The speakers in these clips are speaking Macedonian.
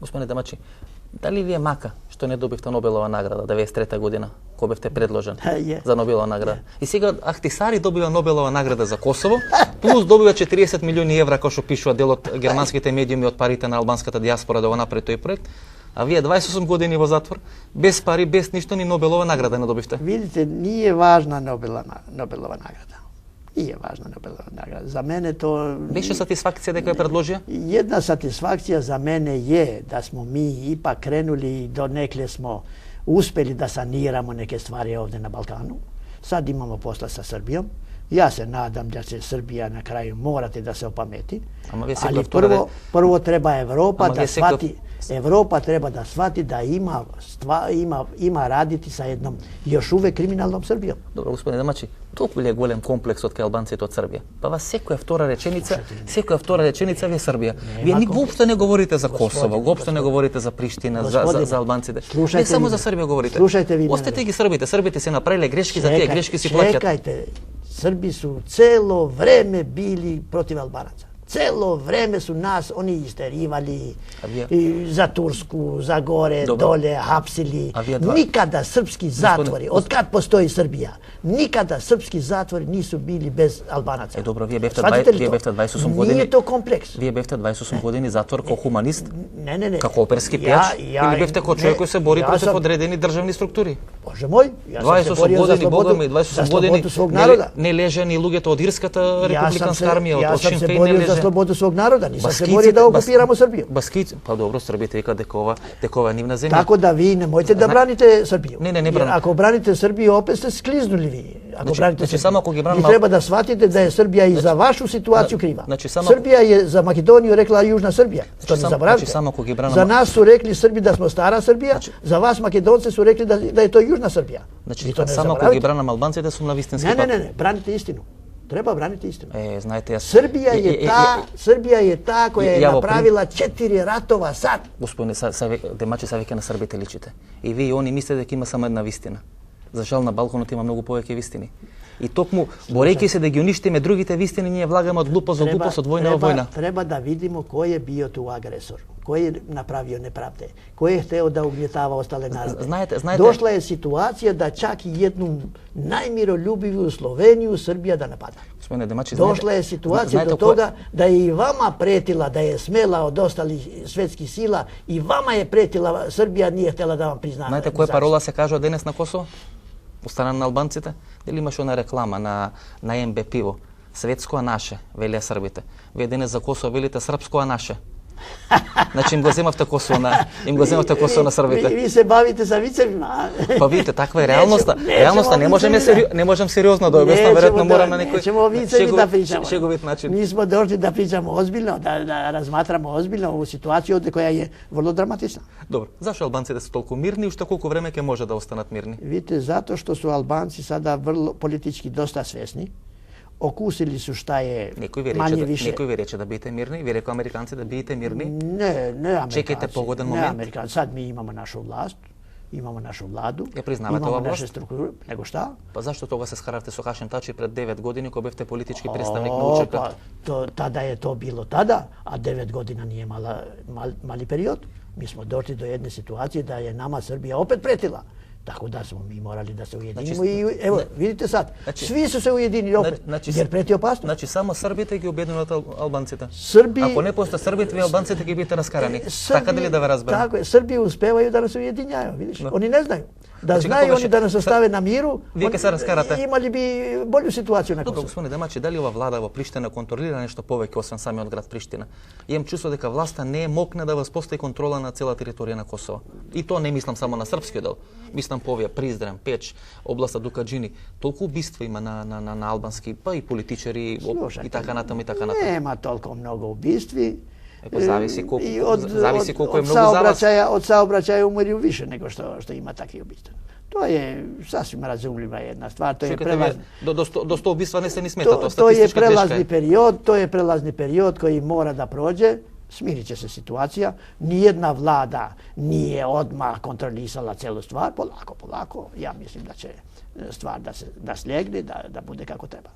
Господине Дамачи, дали ви е мака што не добивте Нобелова награда 93 година, кој бевте предложен за Нобелова награда? И сега Ахтисари добива Нобелова награда за Косово, плюс добива 40 милиони евра, кој што пишува дел од германските медиуми од парите на албанската диаспора да го направи тој проект. А вие 28 години во затвор, без пари, без ништо, ни Нобелова награда не добивте. Видите, nije важна Нобелова награда. Nije важна Нобелова награда. За мене то... Беше сатисфакција дека ја предложија? Една сатисфакција за мене е да смо ми ипак кренули и донекле смо успели да санирамо неке ствари овде на Балкану. Сад имамо посла со Србијом. Ја се надам да се Србија на крају морате да се опамети. Али прво треба Европа да свати. Европа треба да свати да има радити са едном још увек криминалном Србијом. Добро, господине Дамачи, толку ли е голем комплекс од кај албанците од Србија? Па вас секоја втора реченица ви е Србија. Вие воопшто не говорите за Косово, воопшто не говорите за Приштина, за албанците. Не само за Србија говорите. Слушајте ви. Остете ги Србите се направиле грешки, за тие грешки си плаќат. Чекајте, Срби су цело време били против албанаца. Цело време су нас они истеривали за Турску, за горе, доле, хапсили. Никада српски затвори, откад постои Србија, никада српски затвори нису били без албанаца. Добро, вие бевте 28 години. Nije to kompleks. Вие бевте 28 години затвор како хуманист, не. како оперски пејач, или бевте како човек кој се бори против одредени државни структури? Боже мој, јас сам се борио за слободу, 28 години свог народа. Не лежани луѓето од Ирската републиканска армија, од Шин Фејн не лежа. Слободу свог народа, нисам се бори да окупирamo Србија. Баскици, па добро, Србите вика дека ова е нивна земја. Така да ви немојте да браните Србија. Не бранам. Ако браните Србија, опет сте склизнули ви. Ако браните Србија, само ако ги бранам, треба да сватите да е Србија и за вашу ситуацiju крива. Србија е за Македонија рекла Јужна Србија. Што не забравите. За нас су рекли Срби да смо стара Србија, за вас македонци су рекли да е тоа Јужна Србија. Значи само ако ги бранам албанците сум на вистински пат. Не, браните истину. Треба браните истину. Знаете, Србија е таа која е направила 4 ратова сад. Господине, Демачи са веќе на србите личите. И вие и они мислите дека има само една вистина. За жал на Балканот има многу повеќе вистини. И токму, борејќи се да ги уништиме другите вистини, ние влагаме од глупост до глупост, од војна во војна. Треба да видиме кој е био ту агресор, кој е направио неправде, кој е хтео да угнетава остале народи. Знаете, дошла е ситуација да чак и едну најмиролюбиву Словенију Србија да напада. Господине Демачи, дошла е ситуација до тога да и вама претила да е смела од остали светски сила и вама е претила Србија nije htела да вам признава. Знаете која парола се кажува денес на Косово? Остана на албанците? Дали имаше она реклама на МБ пиво? Светско а наше, велија србите. Вие денес за Косово велите српско а наше. Значи им го земавте Косово на србите. Ви се бавите за вицевима. Па видите, таква е реалноста. Реалноста не можеме сериозно да објаснам, веројатно мора на некој шеговит начин. Ние смо дошли да причамо озбилно, да разматрамо озбилно ову ситуација која е врло драматична. Добро, зашто албанците се толку мирни и уште колку време ќе може да останат мирни? Видите, затоа што су албанци сада врло политички доста свесни. Окусили су шта е мање више. Некој ви рече да бидете мирни, ви рекоа американци да бидете мирни? Не американци. Чекайте погоден момент. Не американци. Сад ми имамо наша власт, имамо нашу владу, ја признавате оваа власт? имамо наша структура, него шта? Па зашто тога се скаравте со Хашим Тачи пред 9 години кога бевте политички представник на УЧК? Тада е то било тада, а 9 година nije мали период. Ми смо дошли до една ситуација да е нама Србија опет претила. Така да смо ми морали да се уединимо и ево, видите сад, сви су се уединили опет, jer прети опасно. Значи само србите ги обединуваат албанците? Срби... Ако не постои србите, ви албанците ги бидете раскарани. Така дали да ве разберам? Така е, Срби успевају да се уединјају, видиш, они не знају. Да знају они да нас оставе на миру, вие ќе се раскарате. Имали би болju ситуацiju на Косово. Добро, господине Демачи, дали ова влада во Приштина контролира нешто повеќе освен самиот град Приштина? Имам чувство дека власта не е мокна да воспостави контрола на цела територија на Косово. И то не мислам само на српскиот дел. Мислам по овие Приздрен, Печ, областа Дукаџини. Толку убиства има на албански, па и политичари и така натаму и така натаму. Нема толку многу убиства. Зависи колку е многу за вас. Од саобраќаја умрiju више него што има такви убиства. Тоа е сасвим разумлива една ствар, тоа е прелазни. До 100 убиства не се ни смета, тоа статистичка грешка. Тоа е прелазни период кој мора да проđe. Смириче се ситуација, ниједна влада nije одмах контролисала целу ствар, полако, ја мислим да ќе ствар да слегне, да буде како треба.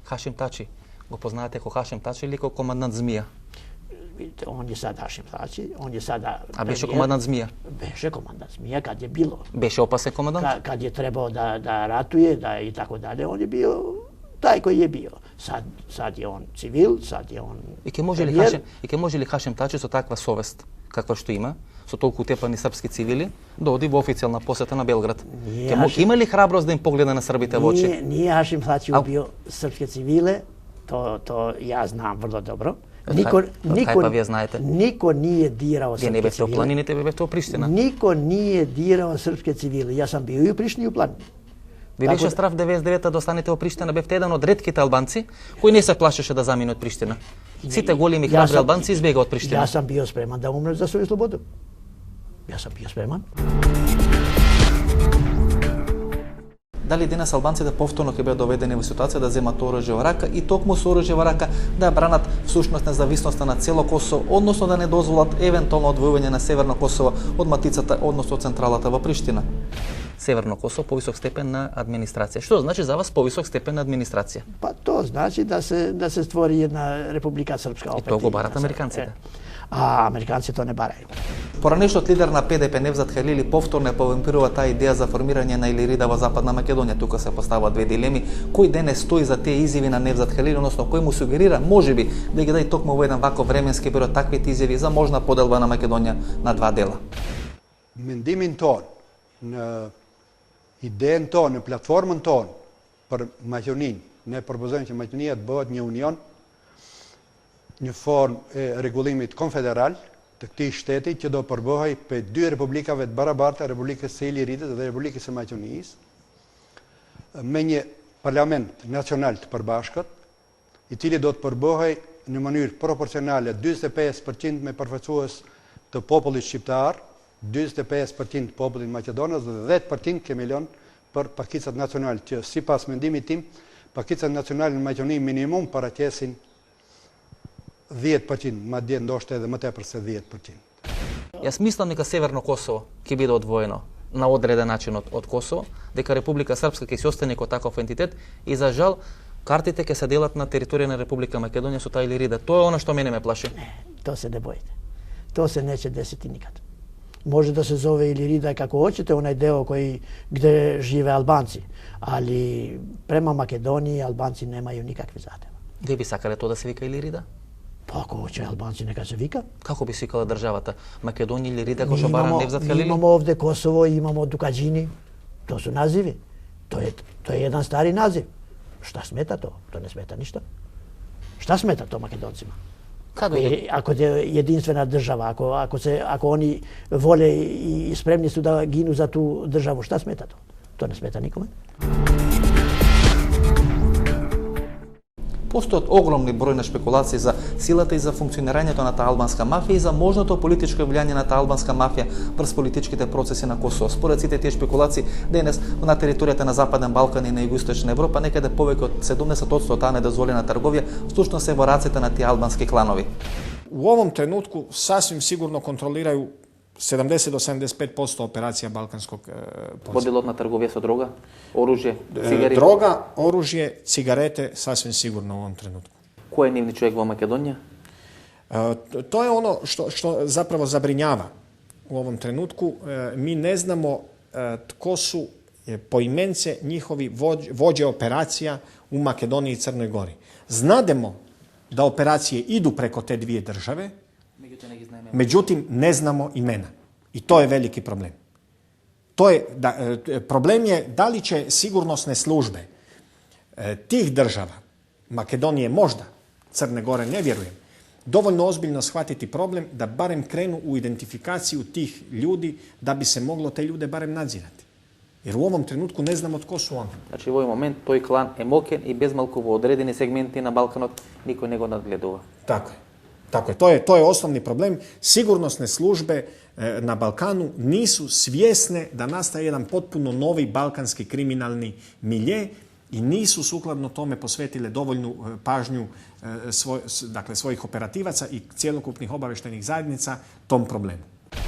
Хашим Тачи, го познаете како Хашим Тачи или како командант Змија? Vidite, on je sada Hašim Tači, on je sada... A беше командant Змија? Беше командant Змија kad je bilo. Беше опасен командant? Kad je trebao da ratuje, da i tako dalje, on je bio taj koji je bio. Sad je on civil, sad je on premijer. И ке може ли Хашим Тачи со таква совест, каква што има, со толку утепани српски цивили, да оди во официјална посета на Белград? Има ли храброст да им погледа на србите во очи? Nije Hašim Tači ubio srpske civile, to ja znam vrlo dobro. Niko nije dirao srpske civile. Вие не бевте во планините, вие бевте во Приштина. Niko nije dirao srpske civile. Ja sam bio i u Prištini i u Planini. Ви беше страф 99-та да останете во Приштина, бевте еден од ретките албанци кои не се плашеше да замине од Приштина. Сите големи храбри албанци избега од Приштина. Ja sam bio spreman da umrem za svoju slobodu. Ja sam bio spreman. Дали денес албанците повторно ќе бидат доведени во ситуација да земат оружје во рака и токму со оружје во рака да бранат всушност независноста на цело Косово, односно да не дозволат евентуално одвојување на Северно Косово од матицата, односно од централата во Приштина. Северно Косово повисок степен на администрација. Што значи за вас повисок степен на администрација? Па то значи да се створи една Република Српска опет. И тоа го барат американците. А американците то не барају. Поранешниот лидер на ПДП Невзат Халили повторно повампирува таа идеја за формирање на Илирида во Западна Македонија. Тука се поставуваат две дилеми. Кој денес стои за тие изјави на Невзат Халили, односно кој му сугерира можеби да ги даде токму во еден ваков временски период таквите изјави за можна поделба на Македонија на два дела? Mendimin ton, në idenë tonë, në platformën tonë për Maqedoninë, ne propozojmë që Maqedonia të bëhet një union, një formë e rregullimit konfederal të këtij shteti që do përbëhej për dy republikave të barabarta, Republikës së Iliridit dhe Republikës së Maqedonisë, me një parlament nacional të përbashkët, i cili do të përbëhej në mënyrë proporcionale 45% me përfaqësues të popullit shqiptar, 25% të popullit maqedonës dhe 10% kemi lënë për pakicat nacionale që sipas mendimit tim, pakicat nacionale në Maqedoni minimum paraqesin 10%, madje ndoshta edhe më tepër se 10%. Јас мислам дека Северно Косово ќе биде одвоено на одреден начин од Косово, дека Република Српска ќе се остане како таков ентитет и за жал картите ќе се делат на територија на Република Македонија со таа Илирида. Тоа е она што мене ме плаши. Не, то се не боите. To se neće desiti nikad. Može da se zove Ilirida kako hoćete, onaj deo gde žive Albanci, ali prema Makedoniji Albanci nemaju nikakve zadeva. Вие би сакале тоа да се вика Илирида? Па ако hoće Albanci neka se vika. Како би свикала државата? Македонија, Илирида, кој што бара Невзат Халили? Имamo ovde Kosovo, imamo Dukađini. To su nazivi. To je jedan stari naziv. Šta smeta to? To ne smeta ništa. Šta smeta to Makedoncima? Ako je jedinstvena država, ako oni vole i spremni su da ginu za tu državu, šta smeta to? To ne smeta nikome. Постојат огромни број на шпекулации за силата и за функционирањето на таа албанска мафија и за можното политичко влијание на таа албанска мафија врз политичките процеси на Косово. Според сите тие шпекулации, денес на територијата на Западен Балкан и на Југоисточна Европа некаде повеќе од 70% од таа недозволена трговија всушност се во рацете на тие албански кланови. U ovom trenutku sasvim sigurno kontroliraju 70 do 75% operacija balkanskog podzemlja. Поделот на трговија со дрога, оружје, цигари. Droga, oružje, cigarete sasvim sigurno u ovom trenutku. Кој е нивни човек во Македонија? To je ono što zapravo zabrinjava u ovom trenutku. Mi ne znamo tko su poimence njihovi vođe operacija u Makedoniji i Crnoj Gori. Znademo da operacije idu preko te dvije države, međutim ne znamo imena. I to je veliki problem. Problem je da li će sigurnosne službe tih država, Makedonije možda, Crne Gore ne vjerujem, dovoljno ozbiljno shvatiti problem da barem krenu u identifikaciju tih ljudi da bi se moglo te ljude barem nadzirati. Jer u ovom trenutku ne znamo tko su oni. Значи во овој момент тој клан е мокен и безмалку во одредени сегменти на Балканот никој не го надгледува. Tako je. To je osnovni problem. Sigurnosne službe na Balkanu nisu svjesne da nastaje jedan potpuno novi balkanski kriminalni milje i nisu sukladno tome posvetile dovoljnu pažnju svojih operativaca i cjelokupnih obavještajnih zajednica tom problemu.